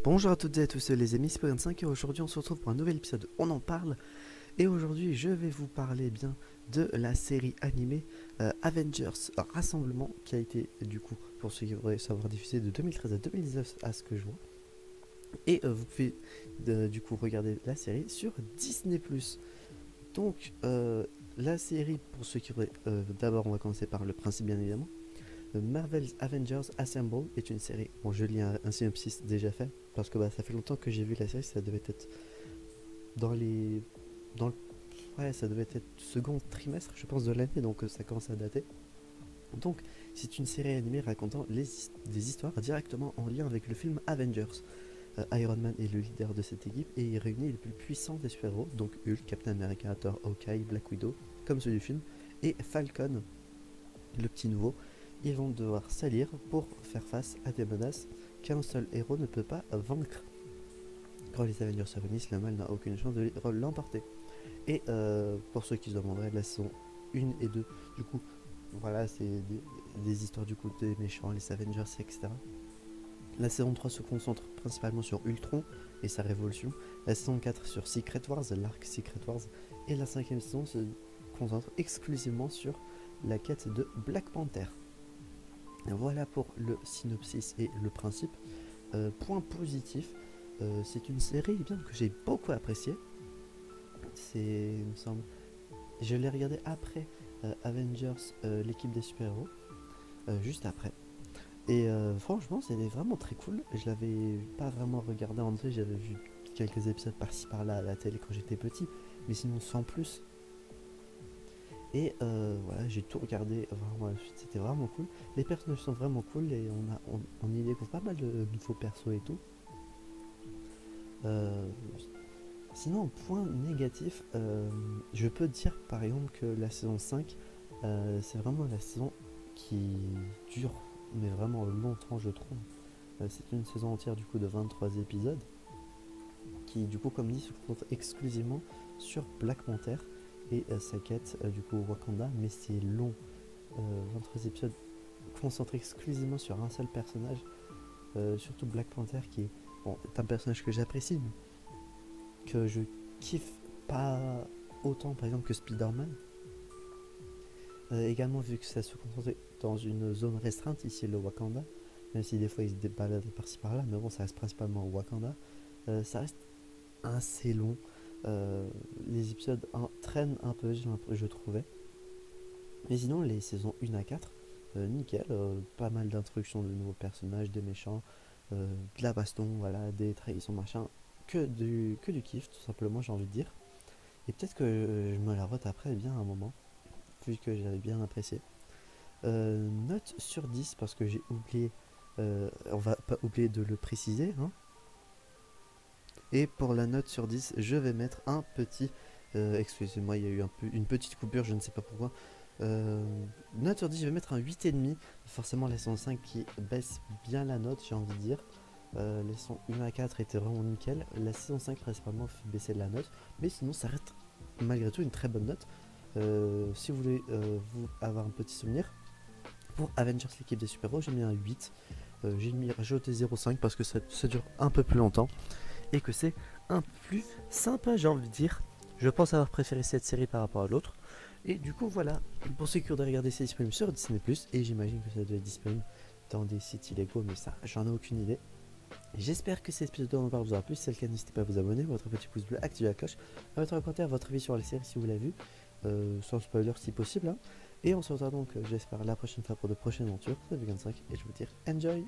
Bonjour à toutes et à tous les amis, c'est 5 et aujourd'hui on se retrouve pour un nouvel épisode On en parle. Et aujourd'hui je vais vous parler bien de la série animée Avengers Rassemblement qui a été du coup, pour ceux qui voudraient savoir, diffusée de 2013 à 2019 à ce que je vois. Et vous pouvez du coup regarder la série sur Disney+. Donc la série, pour ceux qui voudraient, d'abord on va commencer par le principe bien évidemment. Marvel's Avengers Assemble est une série. Bon, je lis un synopsis déjà fait parce que ça fait longtemps que j'ai vu la série. Ça devait être dans les, dans le, ouais, ça devait être second trimestre, je pense, de l'année, donc ça commence à dater. Donc, c'est une série animée racontant des histoires directement en lien avec le film Avengers. Iron Man est le leader de cette équipe et il réunit les plus puissants des super-héros, donc Hulk, Captain America, Thor, Hawkeye, Black Widow, comme ceux du film, et Falcon, le petit nouveau. Ils vont devoir s'allier pour faire face à des menaces qu'un seul héros ne peut pas vaincre. Quand les Avengers se réunissent, le mal n'a aucune chance de l'emporter. Et pour ceux qui se demanderaient, la saison 1 et 2, du coup, voilà, c'est des histoires du coup des méchants, les Avengers, etc. La saison 3 se concentre principalement sur Ultron et sa révolution. La saison 4 sur Secret Wars, l'arc Secret Wars. Et la 5e saison se concentre exclusivement sur la quête de Black Panther. Voilà pour le synopsis et le principe. Point positif, c'est une série bien que j'ai beaucoup appréciée. Il me semble, je l'ai regardé après Avengers, l'équipe des super-héros, juste après. Et franchement, c'était vraiment très cool. Je l'avais pas vraiment regardé en vrai, j'avais vu quelques épisodes par-ci par-là à la télé quand j'étais petit, mais sinon sans plus. Et voilà, j'ai tout regardé vraiment à la suite, c'était vraiment cool. Les personnages sont vraiment cool et on y découvre pas mal de nouveaux persos et tout. Sinon, point négatif, je peux dire par exemple que la saison 5, c'est vraiment la saison qui dure, mais vraiment longtemps je trouve. C'est une saison entière du coup de 23 épisodes, qui du coup comme dit se concentre exclusivement sur Black Panther et sa quête du coup au Wakanda, mais c'est long. 23 épisodes concentrés exclusivement sur un seul personnage, surtout Black Panther qui est, bon, est un personnage que j'apprécie, mais que je kiffe pas autant par exemple que Spider-Man. Également vu que ça se concentrait dans une zone restreinte, ici le Wakanda, même si des fois ils se baladent par-ci par-là, mais bon ça reste principalement au Wakanda. Ça reste assez long. Les épisodes traînent un peu, je trouvais. Mais sinon, les saisons 1 à 4, nickel. Pas mal d'introductions de nouveaux personnages, des méchants, de la baston, voilà, des trahisons, machin. Que du kiff, tout simplement, j'ai envie de dire. Et peut-être que je me la retaperai bien à un moment, vu que j'avais bien apprécié. Note sur 10, parce que j'ai oublié, on va pas oublier de le préciser, hein. Et pour la note sur 10, je vais mettre un petit... excusez-moi, il y a eu une petite coupure, je ne sais pas pourquoi. Note sur 10, je vais mettre un 8,5. Forcément, la saison 5 qui baisse bien la note, j'ai envie de dire. Les saisons 1 à 4 étaient vraiment nickel. La saison 5 principalement fait baisser la note. Mais sinon, ça reste malgré tout une très bonne note. Si vous voulez vous avoir un petit souvenir, pour Avengers l'équipe des super-héros, j'ai mis un 8. J'ai mis rajouté 0,5 parce que ça dure un peu plus longtemps. Et que c'est un peu plus sympa, j'ai envie de dire. Je pense avoir préféré cette série par rapport à l'autre. Et du coup, voilà. Pour ceux qui voudraient regarder, c'est disponible sur Disney+. Et j'imagine que ça doit être disponible dans des sites illégaux, mais ça, j'en ai aucune idée. J'espère que cet épisode d'On en parle vous aura plu. Si c'est le cas, n'hésitez pas à vous abonner, votre petit pouce bleu, activez la cloche, à votre commentaire, votre avis sur la série si vous l'avez vu, sans spoiler si possible. Hein. Et on se retrouve donc, j'espère, la prochaine fois pour de prochaines aventures. C'était Vegan5 et je vous dis enjoy!